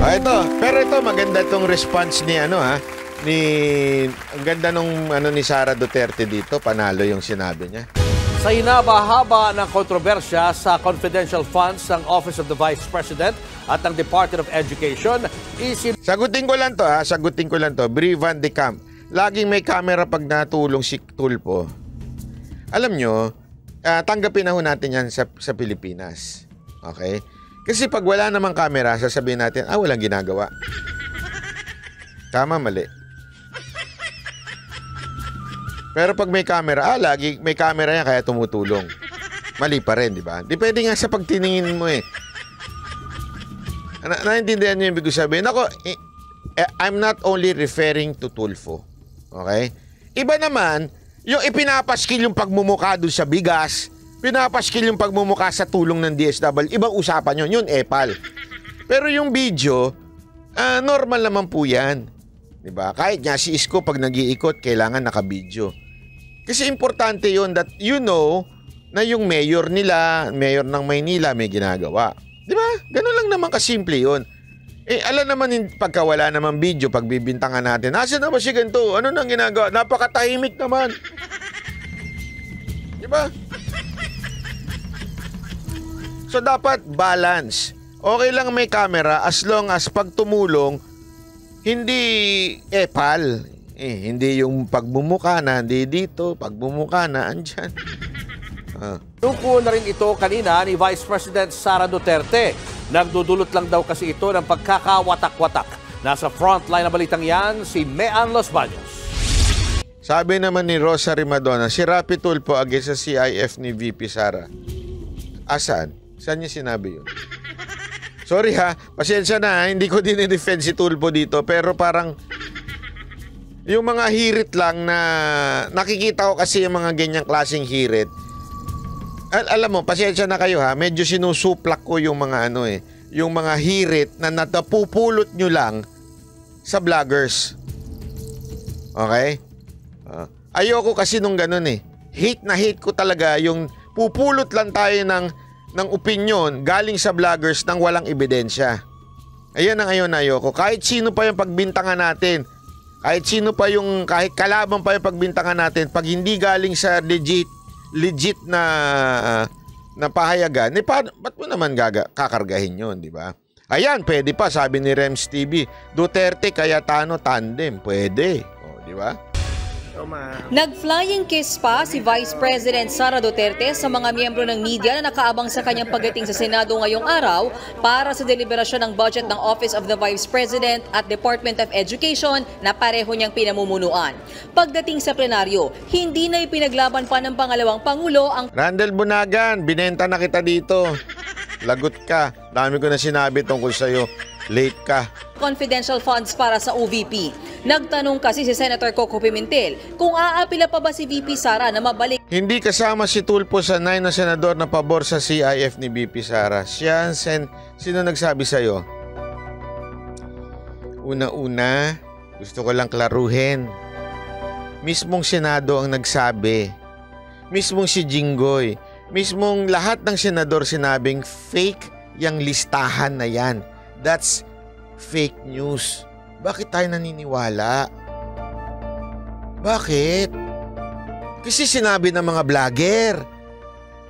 Pero ito maganda tong response ni ang ganda nung ni Sara Duterte dito, panalo yung sinabi niya. Sa hinaba-haba ng kontrobersya sa confidential funds ng Office of the Vice President at ng Department of Education, sagutin ko lang to, Bri Van de Camp. Laging may camera pag natulong si Tulfo. Alam nyo, tanggapin na ho natin yan sa Pilipinas. Okay? Kasi pag wala namang camera, sasabihin natin, walang ginagawa. Tama, mali. Pero pag may camera, lagi may camera yan kaya tumutulong. Mali pa rin, di ba? Depende nga sa pagtiningin mo eh. Naintindihan niyo yung ibig sabihin? Ako, I'm not only referring to Tulfo. Okay? Iba naman, yung ipinapaskil yung pagmumukha doon sa bigas, pinapaskil yung pagmumukha sa tulong ng DSW, ibang usapan yun epal. Pero yung video, normal naman po yan. Diba? Kahit nga si Isko pag nag-iikot, kailangan naka-video. Kasi importante yun that you know na yung mayor nila, mayor ng Maynila may ginagawa. Diba? Ganun lang naman kasimple yun. Alam naman pagka wala naman video, pagbibintangan natin, asan na ba si ganito? Ano nang ginagawa? Napakatahimik naman. Diba? So dapat balance. Okay lang may camera as long as pag tumulong, hindi epal. Hindi yung pagbumuka na, hindi dito, pagbumuka na, andyan. Nuko na rin ito kanina ni Vice President Sara Duterte. Nagdudulot lang daw kasi ito ng pagkakawatak-watak. Nasa frontline na balitang yan, si Mean Los Baños. Sabi naman ni Rosary Madonna, si Rapi Tulfo against sa CIF ni VP Sara. Asan? Saan niya sinabi yun? Sorry pasensya na, hindi ko dinidefend si Tulfo dito, pero parang yung mga hirit lang na nakikita ko kasi yung mga ganyang klaseng hirit. Alam mo, pasensya na kayo medyo sinusuplak ko yung mga yung mga hirit na natapupulot nyo lang sa vloggers. Okay? Ayoko kasi nung ganun Hate na hate ko talaga yung pupulot lang tayo ng opinion galing sa vloggers nang walang ebidensya. Ayan ang ayoko. Kahit sino pa yung pagbintangan natin, kahit kalaban pa yung pagbintangan natin, pag hindi galing sa legit na pahayagan, ba't mo naman kakargahin yun, di ba? Ayan, pwede pa, sabi ni Rems TV, Duterte Cayetano tandem, pwede. Di ba? Nag-flying kiss pa si Vice President Sara Duterte sa mga miyembro ng media na nakaabang sa kanyang pagdating sa Senado ngayong araw para sa deliberasyon ng budget ng Office of the Vice President at Department of Education na pareho niyang pinamumunuan. Pagdating sa plenaryo, hindi na ipinaglaban pa ng pangalawang Pangulo ang Randall Bunagan, binenta na kita dito. Lagot ka. Dami ko na sinabi tungkol sa'yo. Late ka. Confidential funds para sa OVP. Nagtanong kasi si Senator Coco Pimentel kung aapila pa ba si VP Sara na mabalik. Hindi kasama si Tulfo sa 9 na senador na pabor sa CIF ni VP Sara. Sino nagsabi sa'yo? Una-una, gusto ko lang klaruhin. Mismong Senado ang nagsabi. Mismong si Jinggoy. Mismong lahat ng senador sinabing fake yung listahan na yan. That's fake news. Bakit tayo naniniwala? Bakit? Kasi sinabi ng mga vlogger.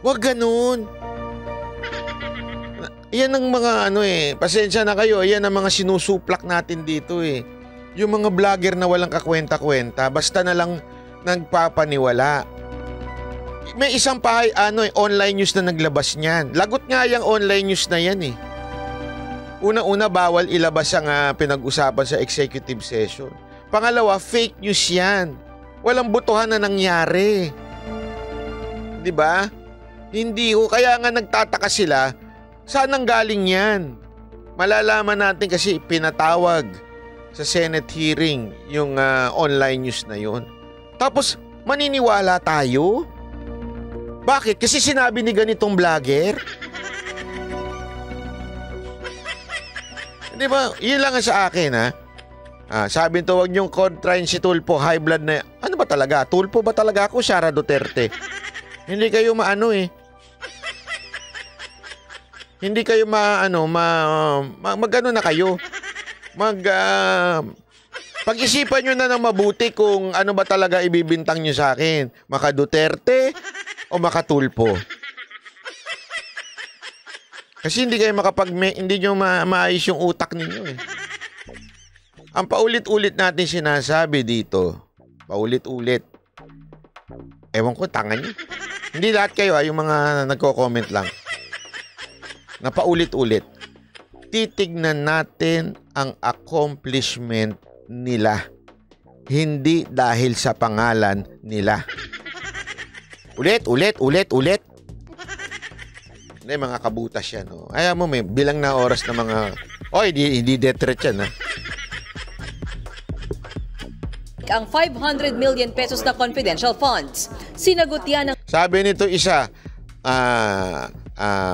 Huwag ganun. Yan ang mga pasensya na kayo, yan ang mga sinusuplak natin dito Yung mga vlogger na walang kakwenta-kwenta, basta na lang nagpapaniwala. May isang online news na naglabas niyan. Lagot nga yung online news na yan Una-una, bawal ilabas ang pinag-usapan sa executive session. Pangalawa, fake news yan. Walang butuhan na nangyari. Di ba? Hindi ko. Kaya nga nagtataka sila, saan ang galing yan? Malalaman natin kasi pinatawag sa Senate hearing yung online news na yon. Tapos, maniniwala tayo? Bakit? Kasi sinabi ni ganitong vlogger? Di ba? Yun lang sa akin sabi nito, wag niyong kontrain si Tulfo, high blood na. Ano ba talaga? Tulfo ba talaga ako, Sara Duterte? Hindi kayo maano Hindi kayo mag-ano na kayo. Pag-isipan nyo na ng mabuti kung ano ba talaga ibibintang nyo sa akin. Maka Duterte o maka Tulfo. Kasi hindi kayo hindi nyo maayos yung utak ninyo eh. Ang paulit-ulit natin sinasabi dito. Paulit-ulit. Ewan ko, tanga nyo. Hindi lahat kayo, yung mga nagko-comment lang. Na paulit-ulit. Titignan natin ang accomplishment nila. Hindi dahil sa pangalan nila. Ulit. Hindi, mga kabutas yan. Oh. Ayaw mo, may bilang na oras na mga... hindi death threat yan, ha? Ang 500 million pesos na confidential funds. Sinagot yan ng... Sabi nito isa,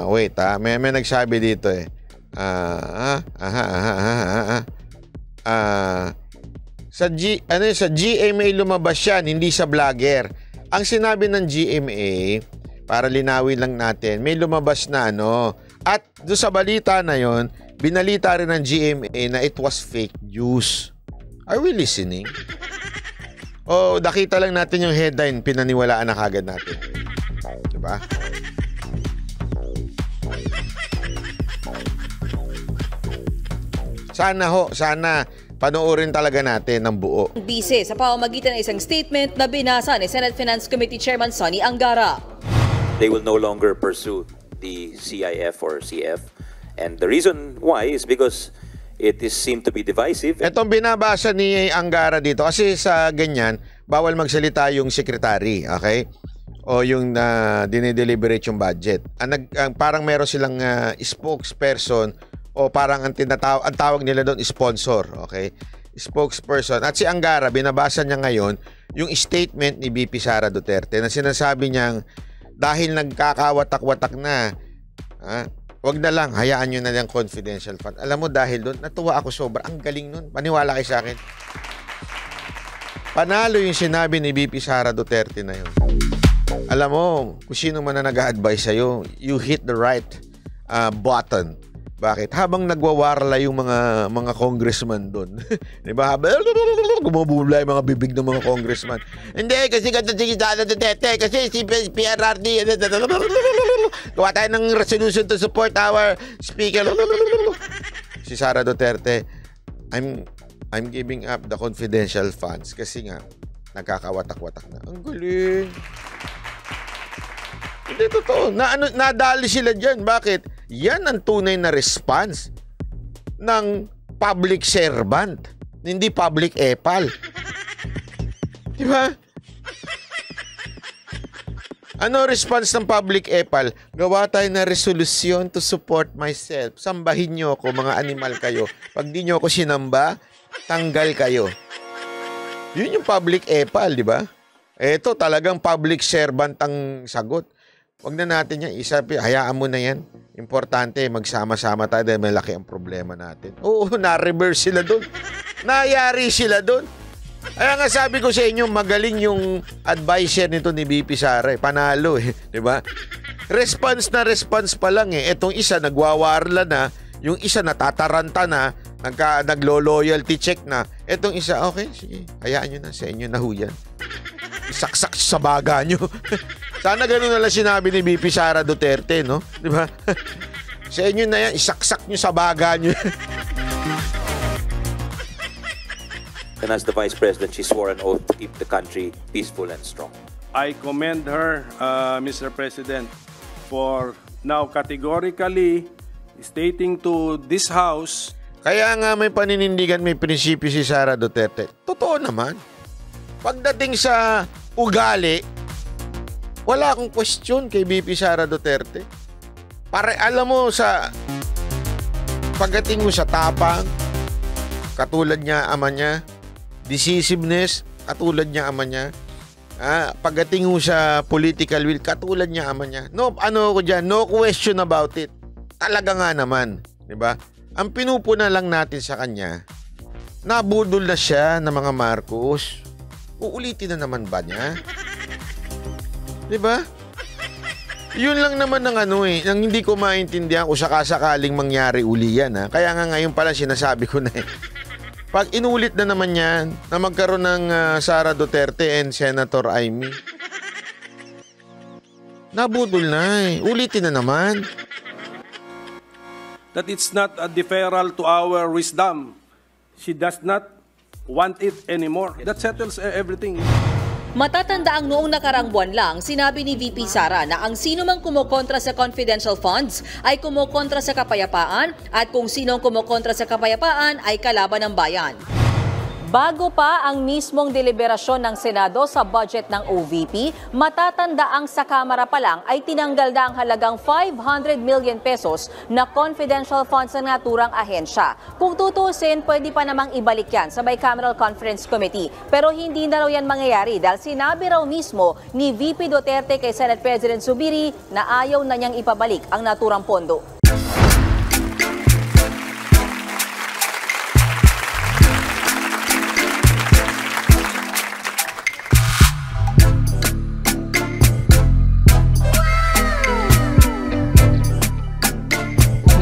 wait, may nagsabi dito eh. Sa GMA lumabas yan, hindi sa vlogger. Ang sinabi ng GMA, para linawin lang natin, may lumabas na at doon sa balita na yon, binalita rin ng GMA na it was fake news. Are we listening? O nakita lang natin yung headline, pinaniwalaan na kagad natin. Diba? Sana panoorin talaga natin ng buo. Bise sa pamamagitan ng isang statement na binasa ni Senate Finance Committee Chairman Sonny Angara. They will no longer pursue the CIF or CF. And the reason why is because it is seen to be divisive. Itong binabasa ni Angara dito, kasi sa ganyan, bawal magsalita yung secretary, okay? O yung dinideliberate yung budget. Parang meron silang spokesperson o parang ang tawag nila doon sponsor, okay? Spokesperson. At si Angara, binabasa niya ngayon yung statement ni VP Sara Duterte na sinasabi niyang dahil nagkakawatak-watak na, wag na lang, hayaan nyo na lang confidential fund. Alam mo, dahil doon, natuwa ako sobra. Ang galing nun. Paniwala kayo sa akin. Panalo yung sinabi ni VP Sara Duterte na yun. Alam mo, kung sino man na nag-a-advise sa'yo, you hit the right button. Bakit? Habang nagwawarla yung mga congressman doon. Di ba? Gumubula yung mga bibig ng mga congressman. Hindi, kasi kasi si PRRD gawa tayo ng resolution to support our speaker. Si Sara Duterte, I'm giving up the confidential funds kasi nga nagkakawatak-watak na. Ang galing. Hindi totoo. Nadali sila dyan. Bakit? Yan ang tunay na response ng public servant. Hindi public epal. Diba? Ano response ng public epal? Gawa tayo na resolution to support myself. Sambahin nyo ako, mga animal kayo. Pag di nyo ako sinamba, tanggal kayo. Yun yung public epal, di ba? Ito talagang public servant ang sagot. Huwag na natin yan. Hayaan mo na yan. Importante, magsama-sama tayo dahil malaki ang problema natin. Oo, na-reverse sila doon. Nayari sila doon. Kaya nga sabi ko sa inyo, magaling yung advisor nito ni VP Sara. Panalo eh. Diba? Response na response pa lang eh. Etong isa nagwawarla na. Yung isa natataranta na. Naglo-loyalty check na. Etong isa, okay, sige. Hayaan nyo na. Sa inyo na ho yan. Isaksak sa baga nyo. Sana ganun na lang sinabi ni VP Sara Duterte, no? Di ba? Sa inyo na yan, isaksak nyo sa baga nyo. And as the Vice President, she swore an oath to keep the country peaceful and strong. I commend her, Mr. President, for now categorically stating to this House. Kaya nga may paninindigan, may prinsipyo si Sara Duterte. Totoo naman. Pagdating sa ugali, wala akong question kay VP Sara Duterte. Alam mo, sa pagdating mo sa tapang, katulad niya ama niya, decisiveness, katulad niya ama niya, pagdating mo sa political will, katulad niya ama niya. No, no question about it. Talaga nga naman, di ba? Ang pinupuna lang natin sa kanya, nabudol na siya ng mga Marcos. Uulitin na naman ba niya? Diba? Yun lang naman ng ng hindi ko maintindihan kung sakasakaling mangyari uli yan. Ha? Kaya nga ngayon pala sinasabi ko na Pag inulit na naman yan na magkaroon ng Sara Duterte and Senator Amy, nabudol na ulitin na naman. That it's not a deferral to our wisdom. She does not want it anymore. That settles everything. Matatandaang noong nakarang buwan lang, sinabi ni VP Sara na ang sino mang kumukontra sa confidential funds ay kumukontra sa kapayapaan at kung sino ang kumukontra sa kapayapaan ay kalaban ng bayan. Bago pa ang mismong deliberasyon ng Senado sa budget ng OVP, matatandaang sa Kamara pa lang ay tinanggal na ang halagang 500 million pesos na confidential funds ng naturang ahensya. Kung tutusin, pwede pa namang ibalik yan sa Bicameral Conference Committee. Pero hindi na raw yan mangyayari dahil sinabi raw mismo ni VP Duterte kay Senate President Zubiri na ayaw na niyang ipabalik ang naturang pondo.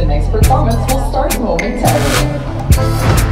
The next performance will start momentarily.